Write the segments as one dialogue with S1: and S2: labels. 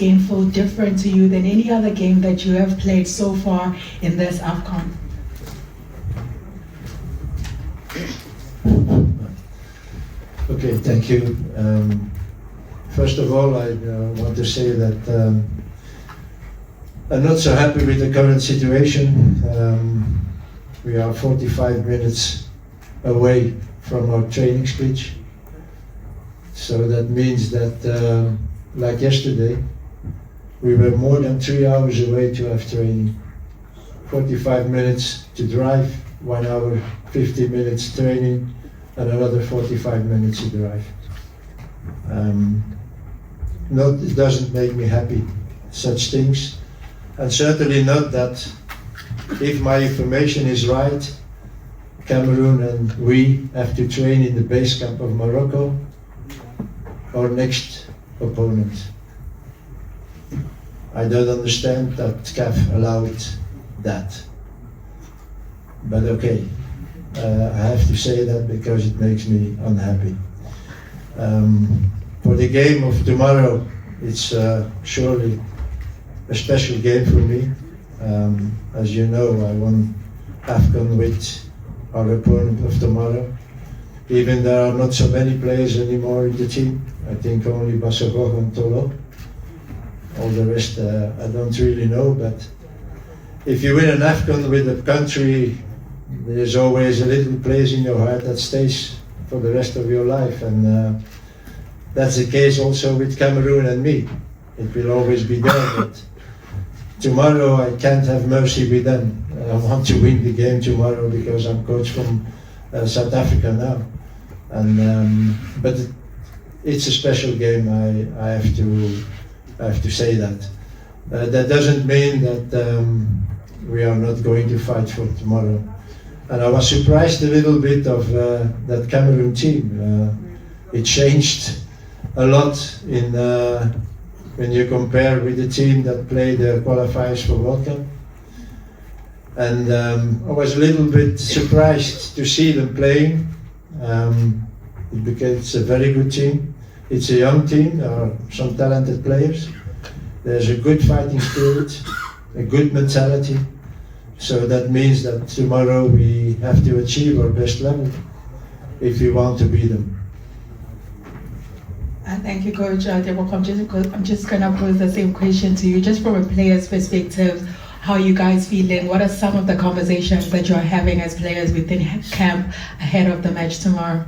S1: game feel different to you than any other game that you have played so far in this AFCON?
S2: Okay, thank you. First of all, I want to say that I'm not so happy with the current situation. We are 45 minutes away from our training pitch. So that means that, like yesterday, we were more than 3 hours away to have training. 45 minutes to drive, 1 hour, 50 minutes training, and another 45 minutes to drive. No, it doesn't make me happy, such things. And certainly not that, if my information is right, Cameroon and we have to train in the base camp of Morocco, our next opponent. I don't understand that CAF allowed that. But okay, I have to say that because it makes me unhappy. For the game of tomorrow, it's surely a special game for me. As you know, I won AFCON with our opponent of tomorrow. Even there are not so many players anymore in the team. I think only Teboho and Teboho. All the rest I don't really know, but if you win an AFCON with a country, there's always a little place in your heart that stays for the rest of your life, and that's the case also with Cameroon and me. It will always be there, but tomorrow I can't have mercy with them. I want to win the game tomorrow because I'm coach from South Africa now, and but it's a special game. I have to say that. That doesn't mean that we are not going to fight for tomorrow. And I was surprised a little bit of that Cameroon team. It changed a lot in when you compare with the team that played the qualifiers for World Cup. And I was a little bit surprised to see them playing because it's a very good team. It's a young team, there are some talented players. There's a good fighting spirit, a good mentality. So that means that tomorrow we have to achieve our best level if we want to beat them.
S1: Thank you, Coach Teboho. I'm just going to pose the same question to you, just from a player's perspective. How are you guys feeling? What are some of the conversations that you're having as players within camp ahead of the match tomorrow?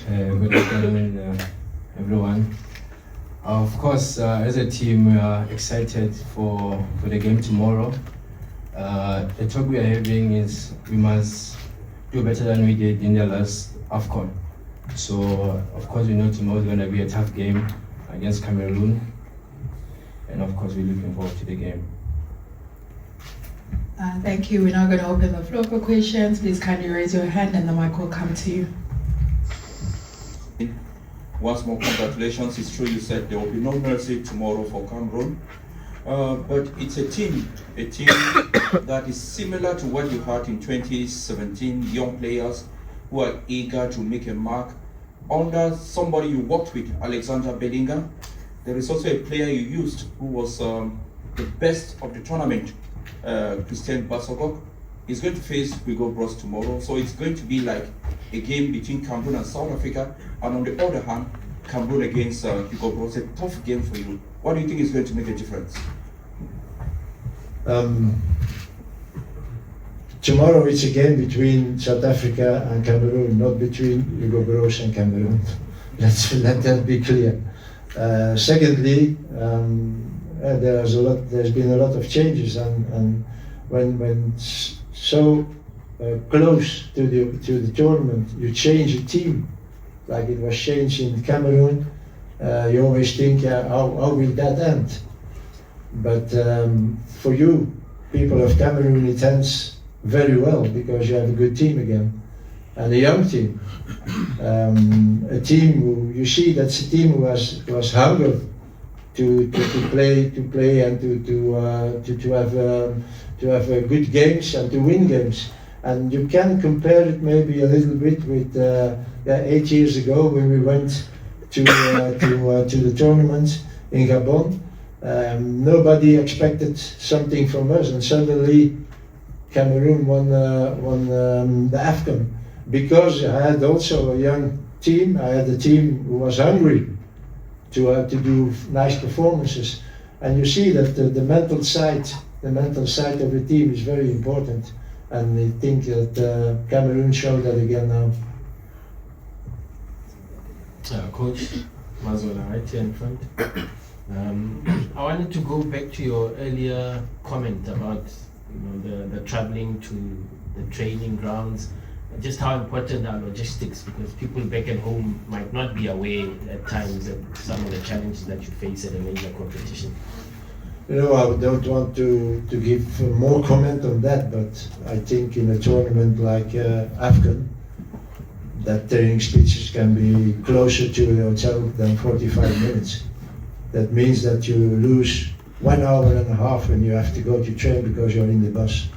S3: Good afternoon, everyone. Of course, as a team, we are excited for the game tomorrow. The talk we are having is we must do better than we did in the last AFCON. So, of course, we know tomorrow is going to be a tough game against Cameroon. And of course, we're looking forward to the game.
S1: Thank you. We're now going to open the floor for questions. Please kindly raise your hand and the mic will come to you.
S4: Once more, congratulations. It's true you said there will be no mercy tomorrow for Cameroon. But it's a team that is similar to what you had in 2017, young players who are eager to make a mark. Under somebody you worked with, Alexander Bellingham, there is also a player you used who was the best of the tournament, Christian Basogok. He's going to face Hugo tomorrow, so it's going to be like a game between Cameroon and South Africa, and on the other hand, Cameroon against Hugo. It's a tough game for you. What do you think is going to make a difference?
S2: Tomorrow it's a game between South Africa and Cameroon, not between Hugo Broos and Cameroon. Let that be clear. Secondly, there's been a lot of changes, and when so close to the tournament, you change a team, like it was changed in Cameroon. You always think, how will that end? But for you, people of Cameroon, it ends very well because you have a good team again, and a young team, a team who you see that's a team who was hungry to play and to have good games and to win games. And you can compare it maybe a little bit with 8 years ago when we went to the tournament in Gabon. Nobody expected something from us, and suddenly Cameroon won the AFCON. Because I had also a young team, I had a team who was hungry to do nice performances, and you see that the mental side of the team is very important, and I think that Cameroon showed that again now.
S5: Coach Mazola, right here in front. I wanted to go back to your earlier comment about the traveling to the training grounds, just how important are logistics, because people back at home might not be aware at times of some of the challenges that you face at a major competition.
S2: I don't want to give more comment on that, but I think in a tournament like AFCON, that training speeches can be closer to the hotel than 45 minutes. That means that you lose 1 hour and a half when you have to go to train because you're in the bus.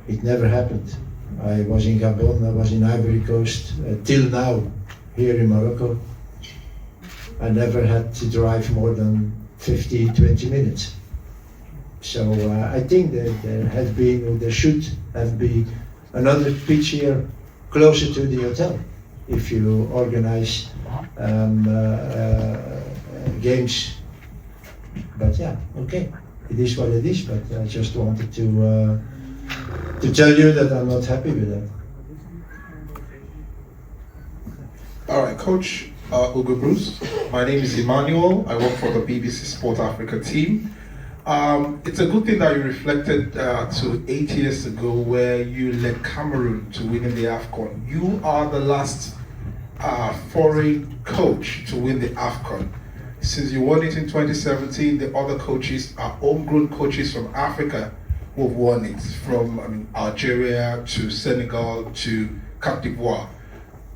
S2: It never happened. I was in Gabon, I was in Ivory Coast, till now, here in Morocco. I never had to drive more than 15, 20 minutes. So I think that there should have been another pitch here closer to the hotel if you organize games. But yeah, okay, it is what it is, but I just wanted to tell you that I'm not happy with that.
S6: All right, Coach Hugo Bruce. My name is Emmanuel. I work for the BBC Sport Africa team. It's a good thing that you reflected to 8 years ago where you led Cameroon to winning the AFCON. You are the last foreign coach to win the AFCON. Since you won it in 2017, the other coaches are homegrown coaches from Africa who have won it, from Algeria to Senegal to Cote d'Ivoire.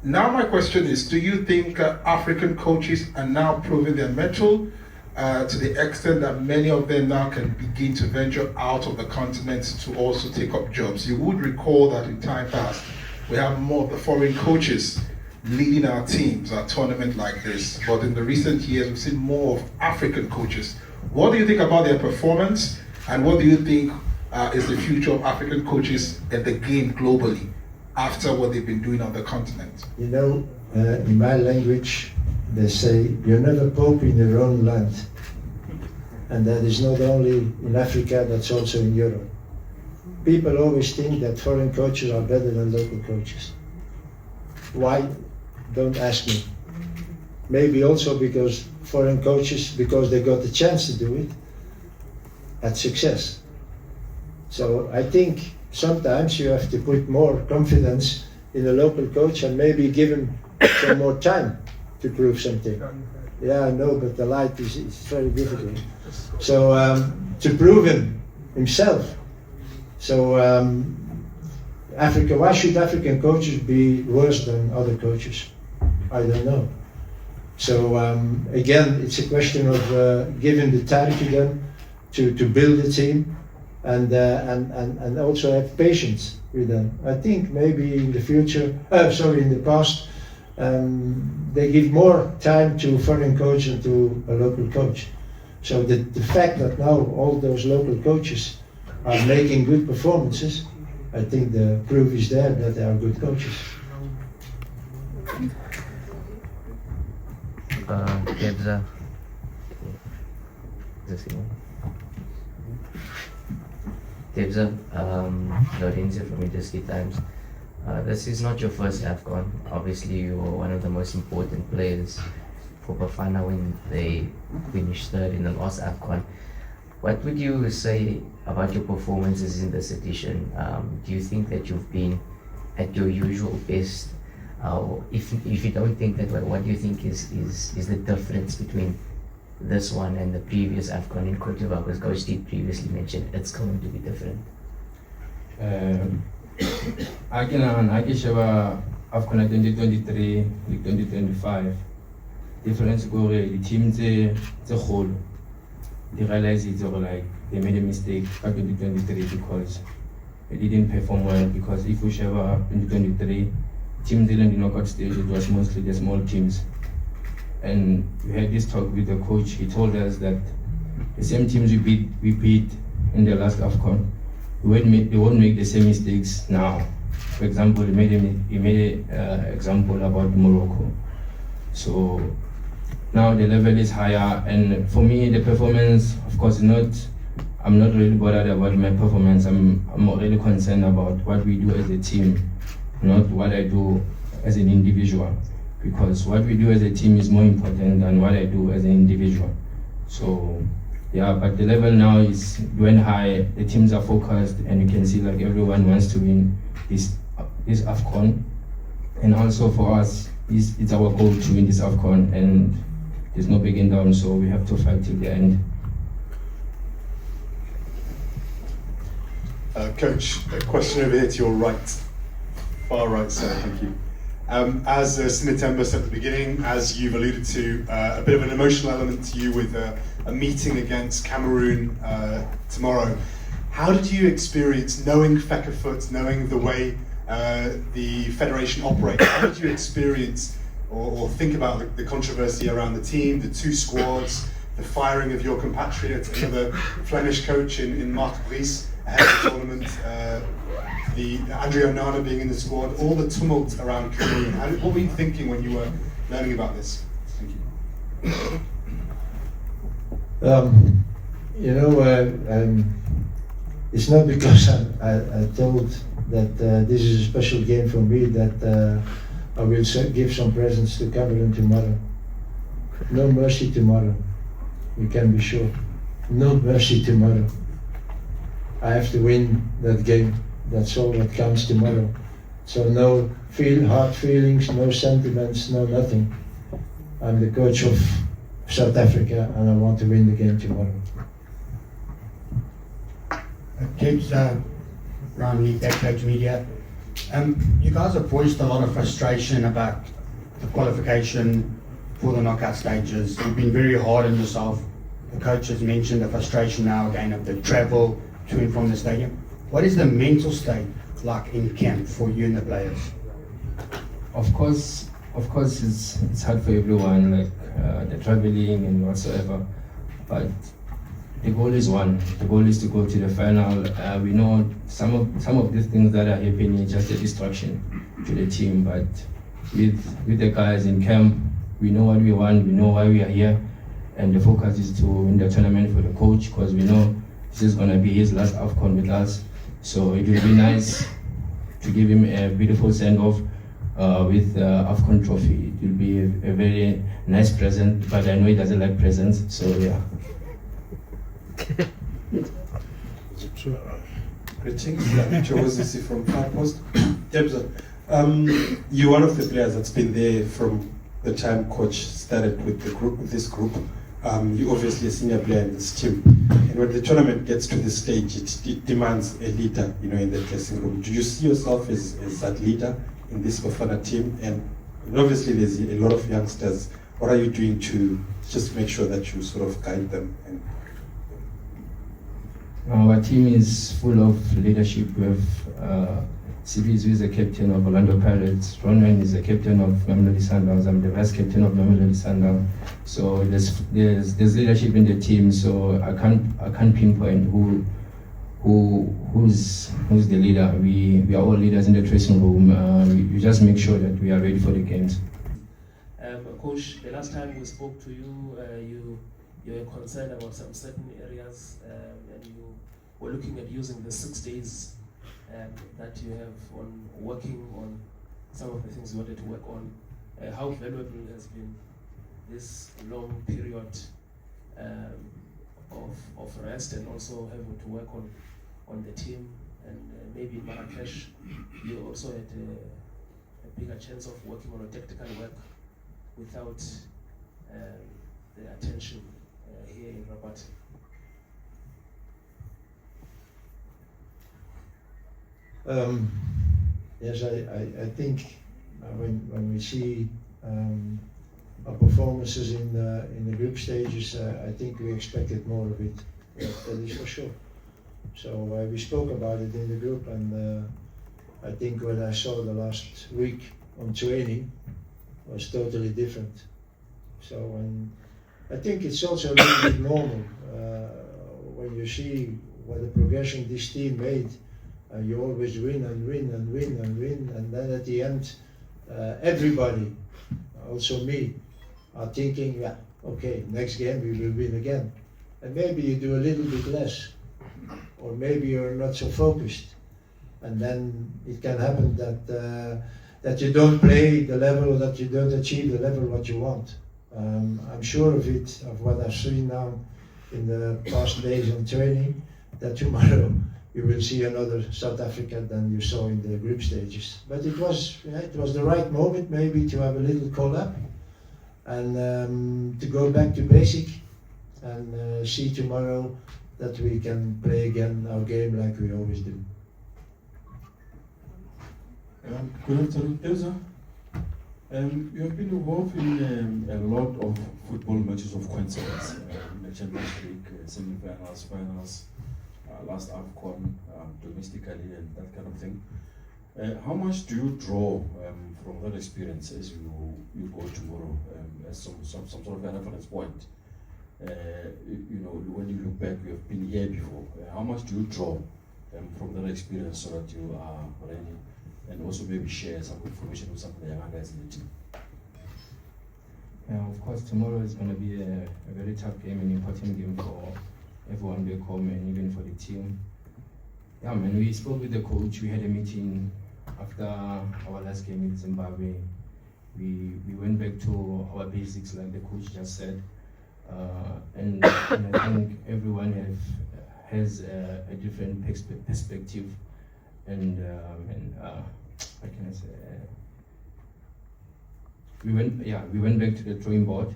S6: Now my question is, do you think African coaches are now proving their mettle to the extent that many of them now can begin to venture out of the continent to also take up jobs? You would recall that in time past, we have more of the foreign coaches leading our teams at tournament like this, but in the recent years, we've seen more of African coaches. What do you think about their performance, and what do you think is the future of African coaches in the game globally after what they've been doing on the continent?
S2: In my language, they say, you're never pope in your own land. And that is not only in Africa, that's also in Europe. People always think that foreign coaches are better than local coaches. Why? Don't ask me. Maybe also because foreign coaches, because they got the chance to do it, had success. So I think sometimes you have to put more confidence in a local coach and maybe give him some more time to prove something. Yeah, I know, but the light is very difficult. So to prove himself. So Africa, why should African coaches be worse than other coaches? I don't know. So again, it's a question of giving the time to them to build a team, and also have patience with them. I think maybe in the future, in the past, they give more time to a foreign coach than to a local coach. So the fact that now all those local coaches are making good performances, I think the proof is there that they are good coaches.
S7: Tebza, Lorenzo from Industry Times. This is not your first AFCON. Obviously, you were one of the most important players for Bafana when they finished third in the last AFCON. What would you say about your performances in this edition? Do you think that you've been at your usual best? If you don't think that way, what do you think is the difference between this one and the previous AFCON in Cote d'Ivoire? Because Coach Steve previously mentioned it's going to be different.
S3: I can share AFCON 2023 with 2025. Difference go the team the whole. They realize it's like they made a mistake back in 2023 because they didn't perform well. Because if we share 2023, teams in the knockout stage, it was mostly the small teams. And we had this talk with the coach. He told us that the same teams we beat in the last AFCON, they won't make the same mistakes now. For example, he made an example about Morocco. So now the level is higher, and for me, the performance, of course, I'm not really bothered about my performance. I'm already concerned about what we do as a team, not what I do as an individual. Because what we do as a team is more important than what I do as an individual. So, yeah, but the level now is going high, the teams are focused, and you can see like everyone wants to win this AFCON. And also for us, it's our goal to win this AFCON, and there's no backing down, so we have to fight till the end.
S8: Coach, a question over here to your right, far right sir, thank you. As Sinitemba said at the beginning, as you've alluded to, a bit of an emotional element to you with a meeting against Cameroon tomorrow. How did you experience knowing Fekkerfoot, knowing the way the federation operates? How did you experience or think about the controversy around the team, the two squads, the firing of your compatriot, another Flemish coach in Mark Vries ahead of the tournament, the Andre Onana being in the squad, all the tumult around Cameroon? What were you thinking when you were learning about this? Thank you.
S2: It's not because I told that this is a special game for me that I will give some presents to Cameroon tomorrow. No mercy tomorrow, you can be sure. No mercy tomorrow. I have to win that game. That's all that counts tomorrow. So no hard feelings, no sentiments, no nothing. I'm the coach of South Africa and I want to win the game tomorrow.
S9: Kids, Ron Lee, Tech Coach Media. You guys have voiced a lot of frustration about the qualification for the knockout stages. You've been very hard on yourself. The coach has mentioned the frustration now again of the travel to and from the stadium. What is the mental state like in camp for you and the players?
S3: Of course, it's hard for everyone, like the traveling and whatsoever. But the goal is one. The goal is to go to the final. We know some of these things that are happening is just a distraction to the team. But with the guys in camp, we know what we want. We know why we are here, and the focus is to win the tournament for the coach, because we know this is going to be his last AFCON with us. So it will be nice to give him a beautiful send-off with the AFCON trophy. It will be a very nice present, but I know he doesn't like presents, so yeah.
S10: Greetings, Joseph from Far Post. You're one of the players that's been there from the time coach started with this group. You're obviously a senior player in this team, and when the tournament gets to this stage, it demands a leader, in the dressing room. Do you see yourself as that leader in this Bafana team? And obviously, there's a lot of youngsters. What are you doing to just make sure that you sort of guide them?
S3: Our team is full of leadership. We have Sibizu is the captain of Orlando Pirates. Ronwen is the captain of Mamelodi Sundowns. I'm the vice captain of Mamelodi Sundowns. So there's leadership in the team. So I can't pinpoint who's the leader. We are all leaders in the dressing room. We just make sure that we are ready for the games.
S11: Coach, the last time we spoke to you, you were concerned about some certain areas, and you were looking at using the 6 days that you have on working on some of the things you wanted to work on. How valuable has been this long period of rest, and also having to work on the team, and maybe in Marrakesh you also had a bigger chance of working on a tactical work without the attention here in Rabat.
S2: Yes, I think when we see our performances in the group stages, I think we expected more of it. That is for sure. So we spoke about it in the group, and I think what I saw the last week on training was totally different. So, and I think it's also a little bit normal when you see what the progression this team made. You always win and win and win and win, and then at the end, everybody, also me, are thinking, yeah, okay, next game we will win again. And maybe you do a little bit less, or maybe you're not so focused, and then it can happen that that you don't play the level, or that you don't achieve the level what you want. I'm sure of it, of what I've seen now in the past days on training, that tomorrow you will see another South Africa than you saw in the group stages. But it was the right moment maybe to have a little call-up and to go back to basic and see tomorrow that we can play again our game like we always do.
S12: Good afternoon, Elsa. You have been involved in a lot of football matches of consequence, the Champions League, semi-finals, finals, last AFCON, domestically and that kind of thing. How much do you draw from that experience as you go tomorrow as some sort of a reference point? You know, when you look back, you have been here before. How much do you draw from that experience so that you are ready? And also maybe share some information with some of the young guys in the team.
S3: Yeah, of course, tomorrow is going to be a very tough game, an important game for everyone back home and even for the team. Yeah, man, we spoke with the coach. We had a meeting after our last game in Zimbabwe. We went back to our basics, like the coach just said. And I think everyone has a different perspective. And what can I say? We went back to the drawing board,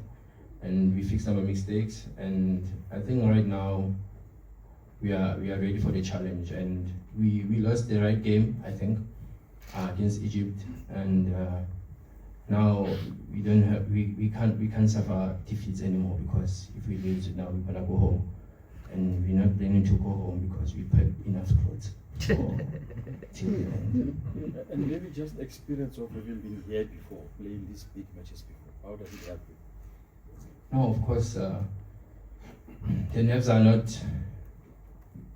S3: and we fixed our mistakes. And I think right now we are ready for the challenge. And we lost the right game, I think, against Egypt. And now we can't suffer defeats anymore, because if we lose now we're gonna go home, and we're not planning to go home because we packed enough clothes.
S12: And maybe just experience of having been here before, playing these big matches before. How does it help you?
S3: No, of course, the nerves are not.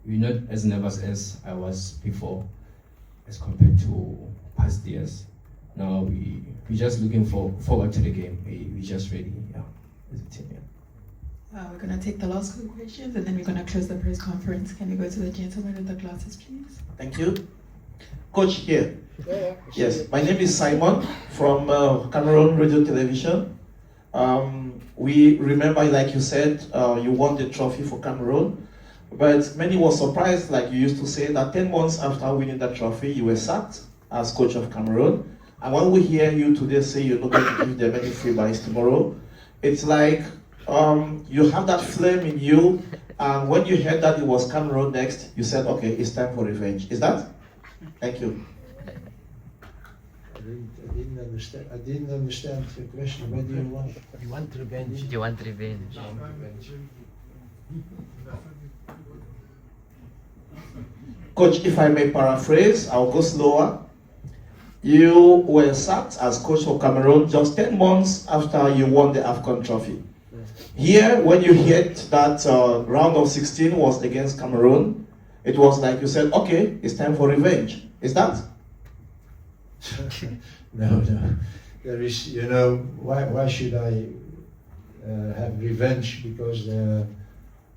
S3: We're not as nervous as I was before, as compared to past years. Now we're just looking forward to the game. We're just ready, yeah, as a team. Yeah.
S1: We're going to take the last two questions and then we're going to close the press conference. Can we go to the gentleman with the glasses, please?
S13: Thank you. Coach here. Yes, my name is Simon from Cameroon Radio Television. We remember, like you said, you won the trophy for Cameroon, but many were surprised, like you used to say, that 10 months after winning that trophy, you were sacked as coach of Cameroon. And when we hear you today say you're not going to give them any free buys tomorrow, it's like you have that flame in you, and when you heard that it was Cameroon next, you said, okay, it's time for revenge. Is that? Thank you.
S2: I didn't understand the question. What do you want?
S7: You want revenge. You want revenge.
S13: Coach, if I may paraphrase, I'll go slower. You were sacked as coach for Cameroon just 10 months after you won the AFCON trophy. Here, when you heard that round of 16 was against Cameroon, it was like you said, okay, it's time for revenge. Is that?
S2: No. There is, you know, why should I have revenge? Because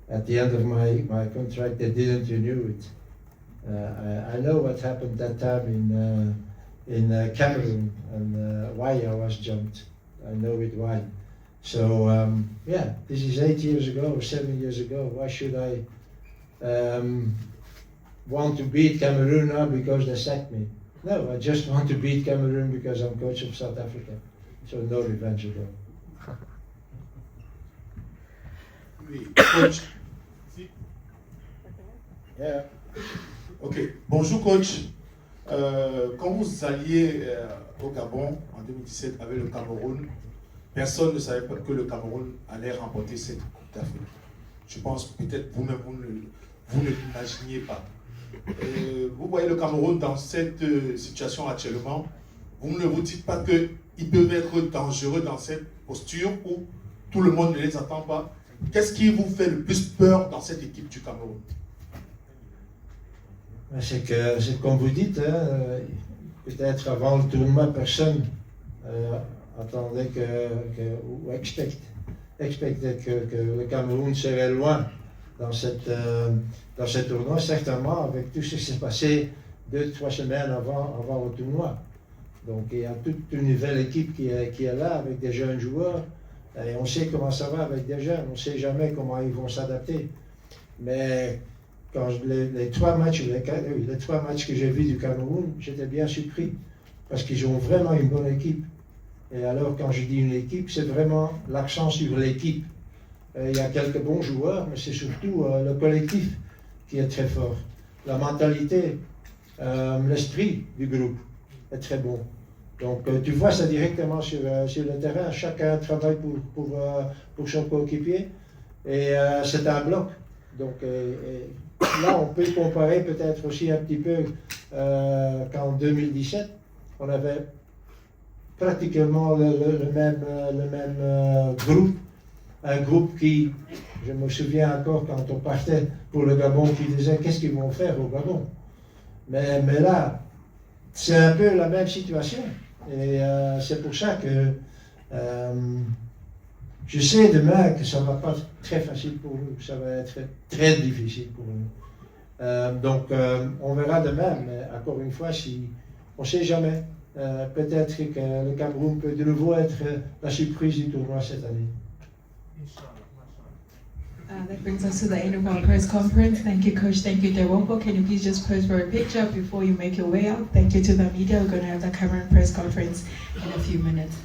S2: at the end of my contract, they didn't renew it. I know what happened that time in Cameroon and why I was jumped. I know it why. So yeah, this is 8 years ago or 7 years ago. Why should I want to beat Cameroon now because they sacked me? No, I just want to beat Cameroon because I'm coach of South Africa. So no revenge at all.
S8: Coach. Yeah. Ok. Bonjour coach. Quand vous alliez au Gabon en 2017 avec le Cameroun, personne ne savait pas que le Cameroun allait remporter cette Coupe d'Afrique. Je pense peut-être vous-même, vous ne l'imaginiez pas. Vous voyez le Cameroun dans cette situation actuellement.
S14: vous ne vous dites pas qu'ils peuvent être dangereux dans cette posture où tout le monde ne les attend pas. Qu'est-ce qui vous fait le plus peur dans cette équipe du Cameroun?
S2: C'est comme vous dites, hein, peut-être avant le tournoi, personne attendait ou expectait que le Cameroun serait loin dans ce tournoi, certainement avec tout ce qui s'est passé 2-3 semaines avant le tournoi. Donc il y a toute une nouvelle équipe qui est là avec des jeunes joueurs et on sait comment ça va avec des jeunes, on ne sait jamais comment ils vont s'adapter. Mais quand les trois matchs que j'ai vus du Cameroun, j'étais bien surpris parce qu'ils ont vraiment une bonne équipe. Et alors quand je dis une équipe, c'est vraiment l'accent sur l'équipe. Il y a quelques bons joueurs, mais c'est surtout le collectif qui est très fort. La mentalité, l'esprit du groupe est très bon. Donc tu vois ça directement sur le terrain. Chacun travaille pour son coéquipier et c'est un bloc. Donc là on peut comparer peut-être aussi un petit peu qu'en 2017 on avait pratiquement le même groupe. Un groupe qui, je me souviens encore quand on partait pour le Gabon, qui disait qu'est-ce qu'ils vont faire au Gabon. Mais là, c'est un peu la même situation. Et c'est pour ça que je sais demain que ça ne va pas être très facile pour nous, ça va être très difficile pour nous. Donc on verra demain, mais encore une fois, on ne sait jamais. Peut-être que le Cameroun peut de nouveau être la surprise du tournoi cette année.
S1: That brings us to the end of our press conference. Thank you, Coach. Thank you, Teboho. Can you please just pose for a picture before you make your way out? Thank you to the media. We're going to have the Cameroon press conference in a few minutes.